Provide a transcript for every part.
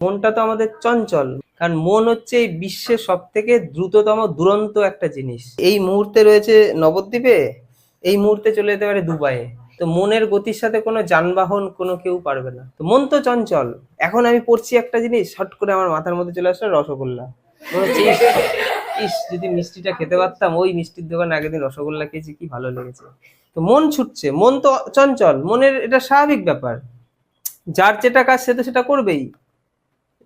মনটা তো আমাদের চঞ্চল, কারণ মন হচ্ছে এই বিশ্বের সব থেকে দ্রুততম দুরন্ত একটা জিনিস। এই মুহূর্তে রয়েছে নবদ্বীপে, এই মুহূর্তে চলে যেতে পারে দুবাইয়ে। তো মনের গতির সাথে কোনো যানবাহন কোনো কেউ পারবে না। তো মন তো চঞ্চল। এখন আমি পড়ছি একটা জিনিস, হট করে আমার মাথার মধ্যে চলে আসলো রসগোল্লা। মনে হচ্ছে ইস, ইস যদি মিষ্টিটা খেতে পারতাম, ওই মিষ্টির দোকানে আগের দিন রসগোল্লা খেয়েছি, কি ভালো লেগেছে। তো মন ছুটছে, মন তো চঞ্চল, মনের এটা স্বাভাবিক ব্যাপার। যার যেটা কাজ সে তো সেটা করবেই।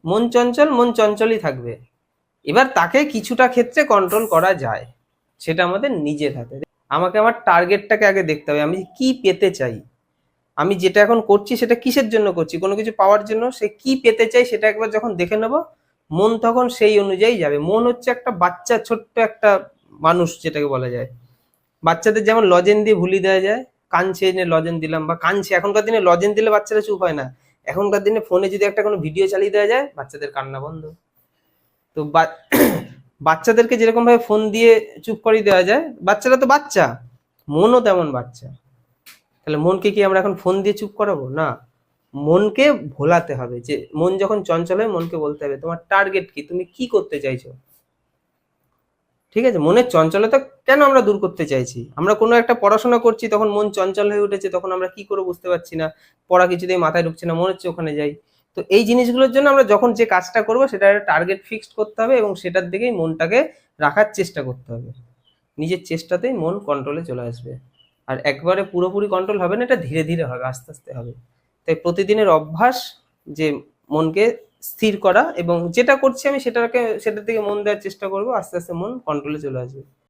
মন চঞ্চল, মন চঞ্চলই থাকবে। এবার তাকে কিছুটা ক্ষেত্রে কন্ট্রোল করা যায়, সেটা আমাদের নিজের হাতে। আমাকে আমার টার্গেটটাকে আগে দেখতে হবে, আমি কি পেতে চাই। আমি যেটা এখন করছি সেটা কিসের জন্য করছি, কোনো কিছু পাওয়ার জন্য। সে কি পেতে চাই সেটা একবার যখন দেখে নেব, মন তখন সেই অনুযায়ী যাবে। মন হচ্ছে একটা বাচ্চা, ছোট্ট একটা মানুষ যেটাকে বলা যায়। বাচ্চাদের যেমন লজেন দিয়ে ভুলিয়ে দেওয়া যায়, কানছে এনে লজেন দিলাম বা কানছে, এখনকার দিনে লজেন দিলে বাচ্চারা চুপ হয় না। এখনকার দিনে ফোনে যদি একটা কোনো ভিডিও চালিয়ে দেওয়া যায়, বাচ্চাদের কান্না বন্ধ। তো বাচ্চাদেরকে যেরকম ভাবে ফোন দিয়ে চুপ করিয়ে দেওয়া যায়, বাচ্চারা তো বাচ্চা, মনও তেমন বাচ্চা। তাহলে মনকে কি আমরা এখন ফোন দিয়ে চুপ করাবো? না, মনকে ভোলাতে হবে। যে মন যখন চঞ্চল হয়, মনকে বলতে হবে তোমার টার্গেট কি, তুমি কি করতে চাইছো। ঠিক আছে, মনের চঞ্চলতা কেন আমরা দূর করতে চাইছি? আমরা কোনো একটা পড়াশোনা করছি, তখন মন চঞ্চল হয়ে উঠেছে, তখন আমরা কি করে বুঝতে পারছি না, পড়া কিছুতেই মাথায় ঢুকছে না, মনে হচ্ছে ওখানে যাই। তো এই জিনিসগুলোর জন্য আমরা যখন যে কাজটা করবো, সেটা একটা টার্গেট ফিক্সড করতে হবে এবং সেটার দিকেই মনটাকে রাখার চেষ্টা করতে হবে। নিজের চেষ্টাতেই মন কন্ট্রোলে চলে আসবে। আর একবারে পুরোপুরি কন্ট্রোল হবে না, এটা ধীরে ধীরে হবে, আস্তে আস্তে হবে। তাই প্রতিদিনের অভ্যাস, যে মনকে স্থির করা, এবং যেটা করছি আমি সেটার দিকে মন দেওয়ার চেষ্টা করবো, আস্তে আস্তে মন কন্ট্রোলে চলে আসবে।